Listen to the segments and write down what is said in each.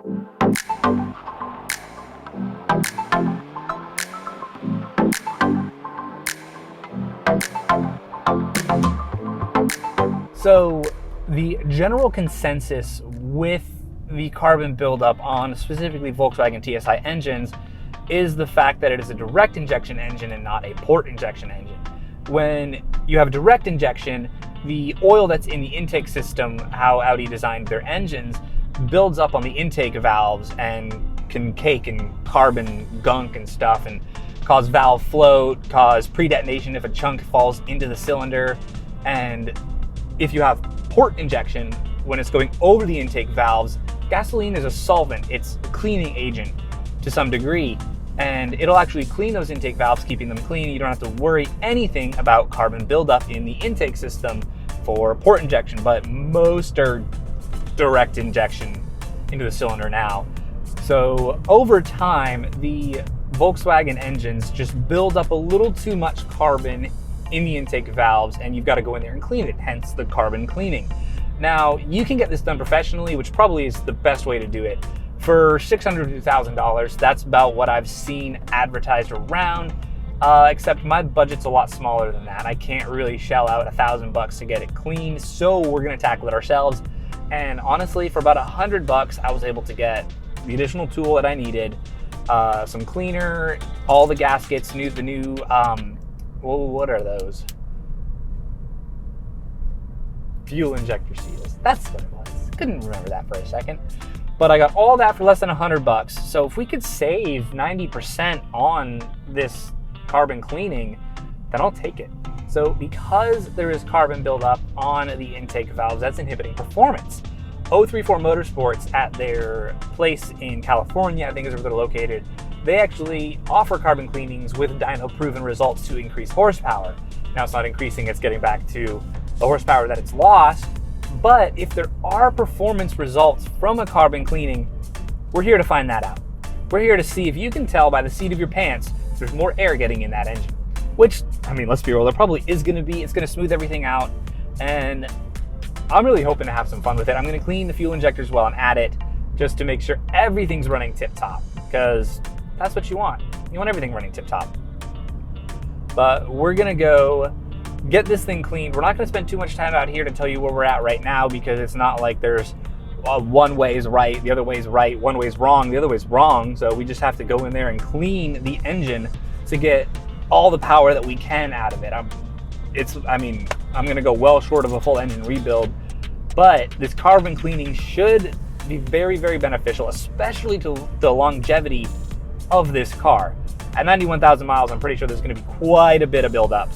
So the general consensus with the carbon buildup on specifically Volkswagen TSI engines is the fact that it is a direct injection engine and not a port injection engine. When you have direct injection, the oil that's in the intake system, how Audi designed their engines, builds up on the intake valves and can cake and carbon gunk and stuff and cause valve float, cause pre-detonation if a chunk falls into the cylinder. And if you have port injection, when it's going over the intake valves, gasoline is a solvent. It's a cleaning agent to some degree, and it'll actually clean those intake valves, keeping them clean. You don't have to worry anything about carbon buildup in the intake system for port injection, but most are direct injection into the cylinder now. So over time, the Volkswagen engines just build up a little too much carbon in the intake valves, and you've got to go in there and clean it, hence the carbon cleaning. Now, you can get this done professionally, which probably is the best way to do it. For $600 to $1,000, that's about what I've seen advertised around, except my budget's a lot smaller than that. I can't really shell out $1,000 to get it clean, so we're gonna tackle it ourselves. And honestly, for about $100, I was able to get the additional tool that I needed, some cleaner, all the gaskets, the new what are those? Fuel injector seals. That's what it was. Couldn't remember that for a second. But I got all that for less than $100. So if we could save 90% on this carbon cleaning, then I'll take it. So because there is carbon buildup on the intake valves, that's inhibiting performance. 034 Motorsports at their place in California, I think is where they're located, they actually offer carbon cleanings with dyno proven results to increase horsepower. Now it's not increasing, it's getting back to the horsepower that it's lost. But if there are performance results from a carbon cleaning, we're here to find that out. We're here to see if you can tell by the seat of your pants there's more air getting in that engine. Which, I mean, let's be real, there probably is gonna be. It's gonna smooth everything out. And I'm really hoping to have some fun with it. I'm gonna clean the fuel injectors well and add it just to make sure everything's running tip-top, because that's what you want. You want everything running tip-top. But we're gonna go get this thing cleaned. We're not gonna spend too much time out here to tell you where we're at right now, because it's not like there's one way is right, the other way is right, one way is wrong, the other way is wrong. So we just have to go in there and clean the engine to get all the power that we can out of it. I'm gonna go well short of a full engine rebuild, but this carbon cleaning should be very, very beneficial, especially to the longevity of this car. At 91,000 miles, I'm pretty sure there's gonna be quite a bit of buildup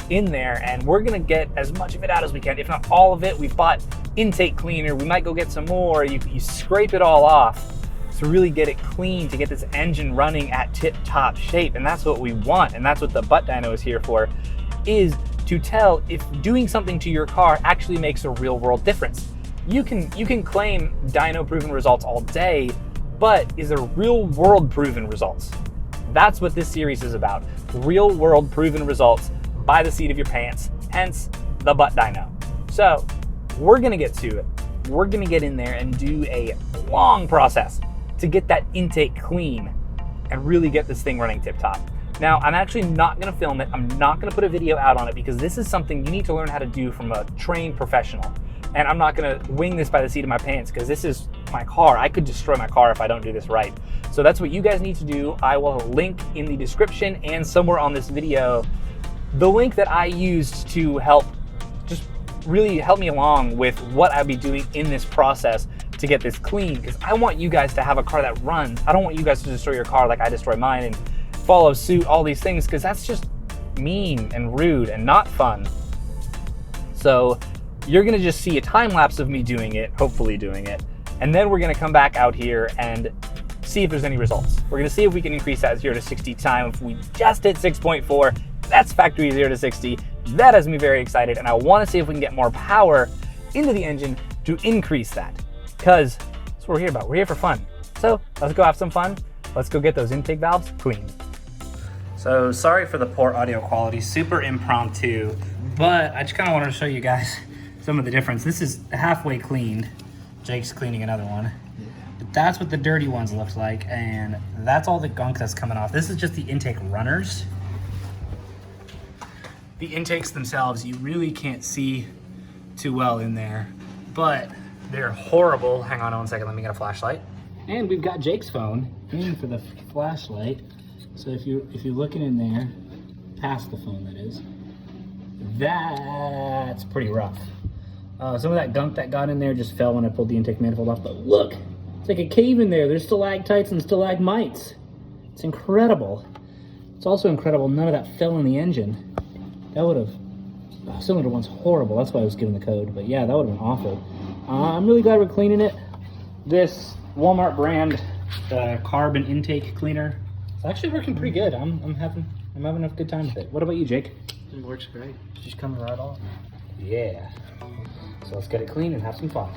in there, and we're gonna get as much of it out as we can, if not all of it. We've bought intake cleaner, we might go get some more. You scrape it all off to really get it clean, to get this engine running at tip-top shape, and that's what we want, and that's what the butt dyno is here for, is to tell if doing something to your car actually makes a real-world difference. You can claim dyno-proven results all day, but is there real-world proven results? That's what this series is about. Real-world proven results by the seat of your pants, hence the butt dyno. So we're gonna get to it. We're gonna get in there and do a long process to get that intake clean and really get this thing running tip-top. Now, I'm actually not gonna film it. I'm not gonna put a video out on it, because this is something you need to learn how to do from a trained professional. And I'm not gonna wing this by the seat of my pants, because this is my car. I could destroy my car if I don't do this right. So that's what you guys need to do. I will link in the description and somewhere on this video the link that I used to help me along with what I'll be doing in this process to get this clean, because I want you guys to have a car that runs. I don't want you guys to destroy your car like I destroy mine and follow suit, all these things, because that's just mean and rude and not fun. So you're gonna just see a time lapse of me doing it, hopefully doing it, and then we're gonna come back out here and see if there's any results. We're gonna see if we can increase that 0 to 60 time. If we just hit 6.4, that's factory 0 to 60. That has me very excited, and I wanna see if we can get more power into the engine to increase that, because that's what we're here about. We're here for fun. So let's go have some fun. Let's go get those intake valves cleaned. So sorry for the poor audio quality, super impromptu, but I just kind of wanted to show you guys some of the difference. This is halfway cleaned. Jake's cleaning another one. The That's what the dirty ones look like, and that's all the gunk that's coming off. This is just the intake runners. The intakes themselves, you really can't see too well in there, but they're horrible. Hang on 1 second, let me get a flashlight. And we've got Jake's phone in for the flashlight. So if you're looking in there, past the phone that is, that's pretty rough. Some of that gunk that got in there just fell when I pulled the intake manifold off, but look, it's like a cave in there. There's stalactites and stalagmites. It's incredible. It's also incredible none of that fell in the engine. That would have, cylinder one's horrible. That's why I was given the code, but yeah, that would have been awful. I'm really glad we're cleaning it. This Walmart brand carbon intake cleaner, it's actually working pretty good. I'm having a good time with it. What about you, Jake? It works great. Just coming right off. Yeah. So let's get it clean and have some fun.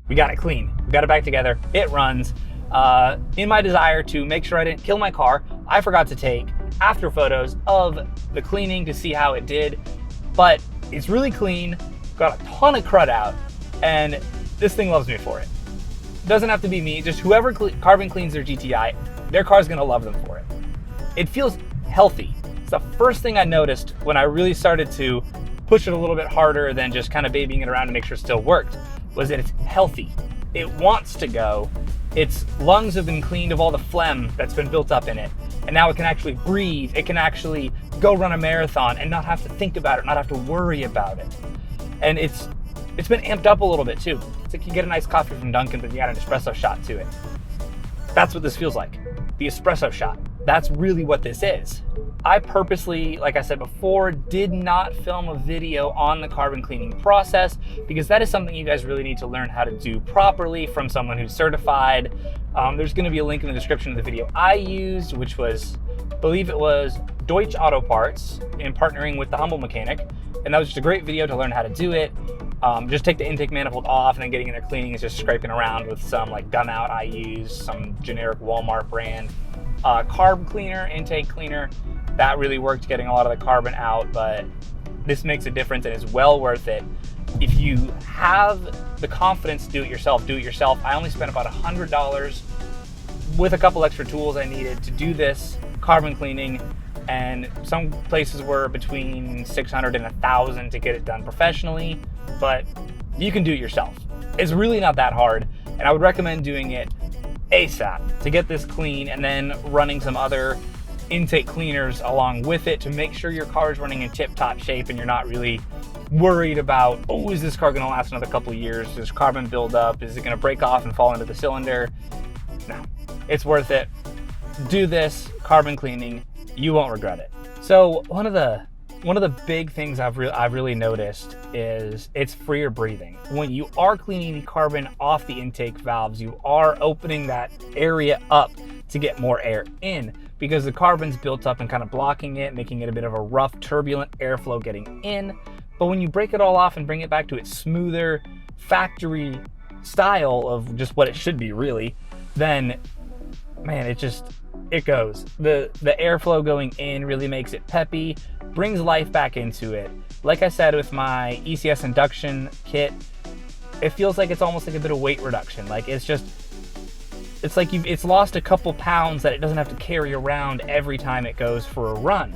We got it clean. We got it back together. It runs. In my desire to make sure I didn't kill my car, I forgot to take after photos of the cleaning to see how it did. But it's really clean, got a ton of crud out, and this thing loves me for it. Doesn't have to be me, just whoever carbon cleans their GTI, their car's gonna love them for it. It feels healthy. It's the first thing I noticed when I really started to push it a little bit harder than just kind of babying it around to make sure it still worked, was that it's healthy. It wants to go. Its lungs have been cleaned of all the phlegm that's been built up in it. And now it can actually breathe. It can actually go run a marathon and not have to think about it, not have to worry about it. And it's been amped up a little bit too. It's like you get a nice coffee from Dunkin', but you add an espresso shot to it. That's what this feels like. The espresso shot. That's really what this is. I purposely, like I said before, did not film a video on the carbon cleaning process because that is something you guys really need to learn how to do properly from someone who's certified. There's going to be a link in the description of the video I used, which was, I believe it was Deutsch Auto Parts in partnering with the Humble Mechanic. And that was just a great video to learn how to do it. Just take the intake manifold off and then getting in there cleaning is just scraping around with some like gun out I use, some generic Walmart brand carb cleaner, intake cleaner. That really worked getting a lot of the carbon out, but this makes a difference and is well worth it. If you have the confidence to do it yourself, do it yourself. I only spent about $100 with a couple extra tools I needed to do this carbon cleaning, and some places were between $600 and $1,000 to get it done professionally, but you can do it yourself. It's really not that hard, and I would recommend doing it ASAP to get this clean and then running some other intake cleaners along with it to make sure your car is running in tip-top shape and you're not really worried about, oh, is this car going to last another couple of years? Is carbon buildup? Is it going to break off and fall into the cylinder? No, it's worth it. Do this carbon cleaning. You won't regret it. So one of the big things I've really noticed is it's freer breathing. When you are cleaning the carbon off the intake valves, you are opening that area up to get more air in because the carbon's built up and kind of blocking it, making it a bit of a rough, turbulent airflow getting in. But when you break it all off and bring it back to its smoother factory style of just what it should be really, then man, it goes. The airflow going in really makes it peppy, brings life back into it. Like I said with my ECS induction kit, it feels like it's almost like a bit of weight reduction. Like it's like it's lost a couple pounds that it doesn't have to carry around every time it goes for a run.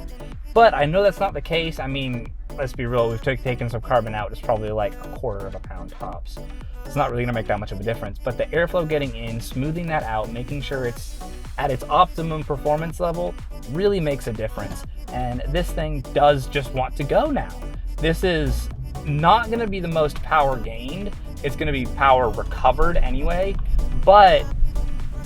But I know that's not the case. I mean, let's be real, we've taken some carbon out. It's probably like a quarter of a pound tops. It's not really gonna make that much of a difference, but the airflow getting in, smoothing that out, making sure it's at its optimum performance level really makes a difference. And this thing does just want to go now. This is not gonna be the most power gained. It's gonna be power recovered anyway, but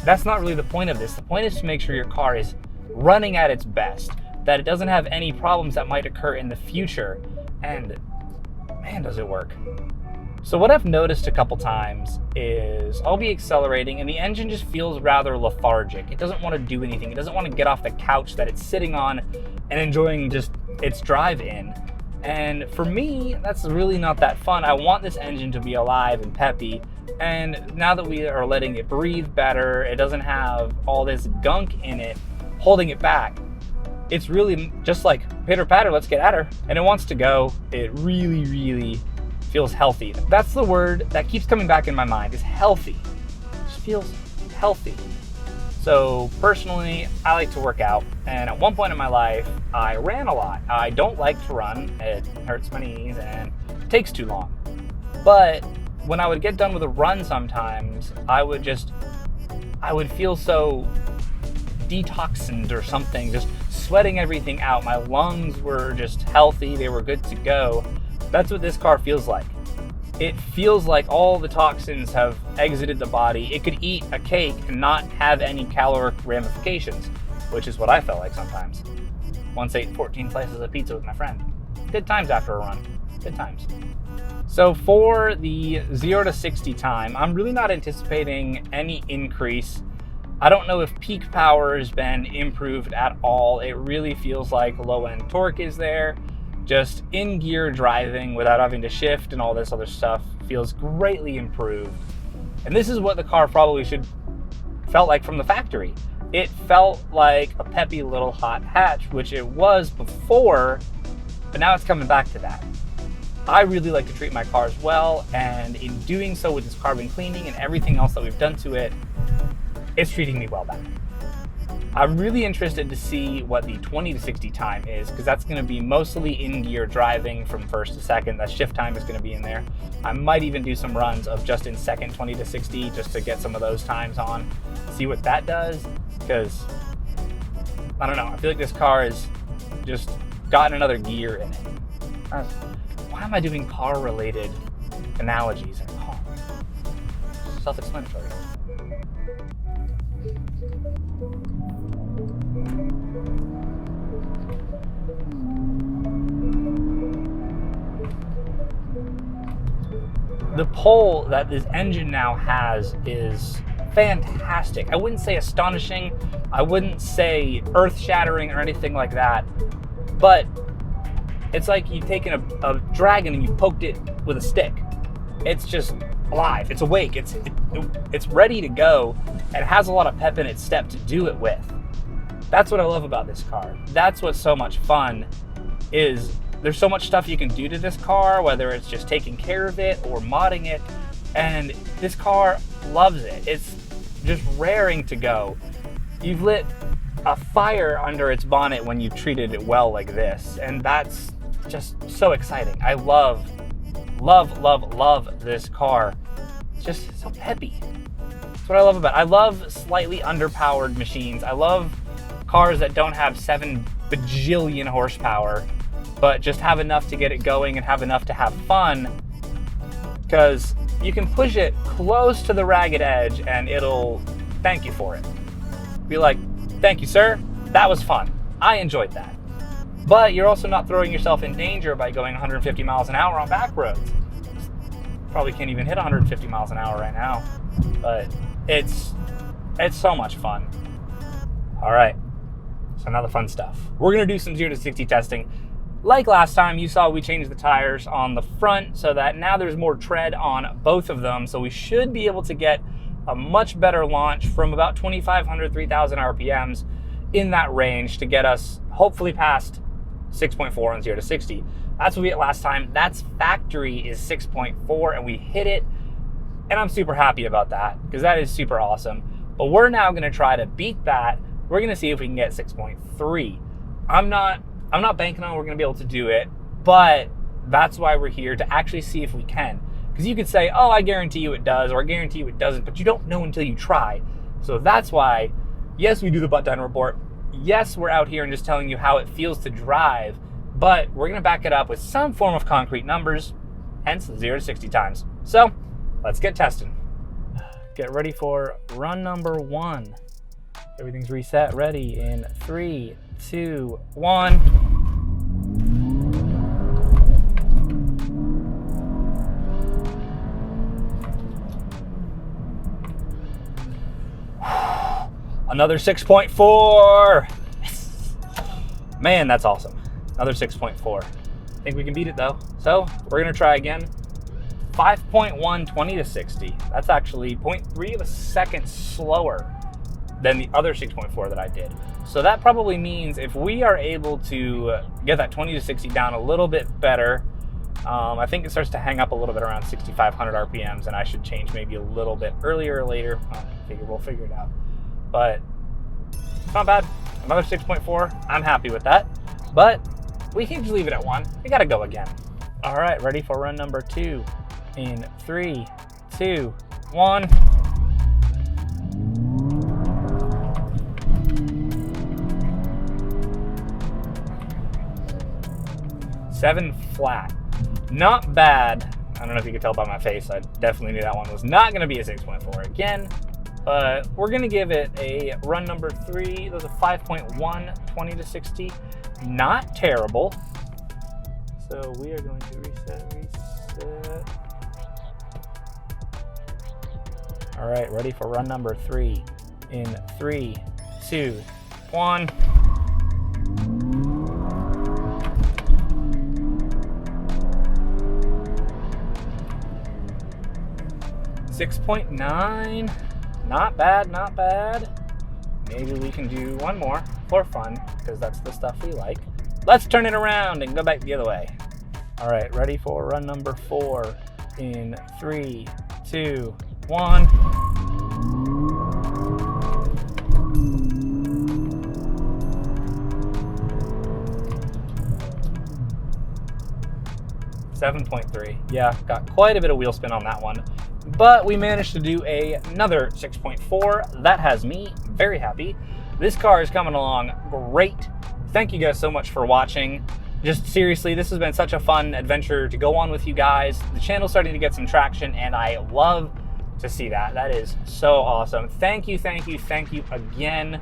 that's not really the point of this. The point is to make sure your car is running at its best, that it doesn't have any problems that might occur in the future. And man, does it work. So what I've noticed a couple times is I'll be accelerating and the engine just feels rather lethargic. It doesn't want to do anything. It doesn't want to get off the couch that it's sitting on and enjoying just its drive in. And for me, that's really not that fun. I want this engine to be alive and peppy. And now that we are letting it breathe better, it doesn't have all this gunk in it holding it back. it's really just like pitter patter, let's get at her. And it wants to go. It really, really feels healthy. That's the word that keeps coming back in my mind, is healthy. It just feels healthy. So personally, I like to work out. And at one point in my life, I ran a lot. I don't like to run. It hurts my knees and it takes too long. But when I would get done with a run sometimes, I would feel so detoxined or something, just sweating everything out. My lungs were just healthy. They were good to go. That's what this car feels like. It feels like all the toxins have exited the body. It could eat a cake and not have any caloric ramifications, which is what I felt like sometimes. Once ate 14 slices of pizza with my friend. Good times after a run. Good times. So for the 0 to 60 time, I'm really not anticipating any increase. I don't know if peak power has been improved at all. It really feels like low-end torque is there. Just in-gear driving without having to shift and all this other stuff feels greatly improved. And this is what the car probably felt like from the factory. It felt like a peppy little hot hatch, which it was before, but now it's coming back to that. I really like to treat my cars well, and in doing so with this carbon cleaning and everything else that we've done to it, it's treating me well back. I'm really interested to see what the 20 to 60 time is, because that's going to be mostly in-gear driving from first to second. That shift time is going to be in there. I might even do some runs of just in second 20 to 60 just to get some of those times on, see what that does, because I don't know, I feel like this car has just gotten another gear in it. Why am I doing car-related analogies? Oh, self-explanatory. The pull that this engine now has is fantastic. I wouldn't say astonishing, I wouldn't say earth-shattering or anything like that, but it's like you've taken a dragon and you poked it with a stick. It's just alive, it's awake, it's ready to go, and it has a lot of pep in its step to do it with. That's what I love about this car. That's what's so much fun, is there's so much stuff you can do to this car, whether it's just taking care of it or modding it, and this car loves it. It's just raring to go. You've lit a fire under its bonnet when you've treated it well like this, and that's just so exciting. I love this car. It's just so peppy. That's what I love about it. I love slightly underpowered machines. I love cars that don't have 7 bajillion horsepower, but just have enough to get it going and have enough to have fun, because you can push it close to the ragged edge and it'll thank you for it. Be like, thank you, sir. That was fun. I enjoyed that. But you're also not throwing yourself in danger by going 150 miles an hour on back roads. Probably can't even hit 150 miles an hour right now, but it's so much fun. All right, so now the fun stuff. We're gonna do some 0 to 60 testing. Like last time, you saw we changed the tires on the front so that now there's more tread on both of them. So we should be able to get a much better launch from about 2,500, 3,000 RPMs in that range to get us hopefully past 6.4 on 0 to 60. That's what we hit last time. That's factory is 6.4 and we hit it. And I'm super happy about that because that is super awesome. But we're now gonna try to beat that. We're gonna see if we can get 6.3. I'm not banking on we're gonna be able to do it, but that's why we're here, to actually see if we can. Because you could say, oh, I guarantee you it does, or I guarantee you it doesn't, but you don't know until you try. So that's why, yes, we do the butt dyno report. Yes, we're out here and just telling you how it feels to drive, but we're gonna back it up with some form of concrete numbers, hence the 0 to 60 times. So let's get testing. Get ready for run number 1. Everything's reset, ready in 3, 2, 1. Another 6.4. Man, that's awesome. Another 6.4. I think we can beat it though. So we're gonna try again. 5.1, 20 to 60. That's actually 0.3 of a second slower than the other 6.4 that I did. So that probably means if we are able to get that 20 to 60 down a little bit better, I think it starts to hang up a little bit around 6,500 RPMs, and I should change maybe a little bit earlier or later. We'll figure it out. But it's not bad. Another 6.4, I'm happy with that. But we can't just leave it at 1. We gotta go again. All right, ready for run number 2 in 3, 2, 1. Seven flat. Not bad. I don't know if you could tell by my face. I definitely knew that one was not going to be a 6.4 again. But we're going to give it a run number 3. There's a 5.1, 20 to 60. Not terrible. So we are going to reset. All right, ready for run number 3 in 3, 2, 1. 6.9, not bad, not bad. Maybe we can do one more for fun, because that's the stuff we like. Let's turn it around and go back the other way. All right, ready for run number 4 in 3, 2, 1. $7.3. Yeah, got quite a bit of wheel spin on that one. But we managed to do another 6.4. That has me very happy. This car is coming along great. Thank you guys so much for watching. Just seriously, this has been such a fun adventure to go on with you guys. The channel's starting to get some traction, and I love to see that. That is so awesome. Thank you, thank you, thank you again.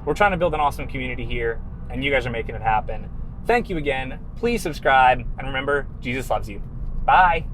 We're trying to build an awesome community here, and you guys are making it happen. Thank you again. Please subscribe, and remember, Jesus loves you. Bye.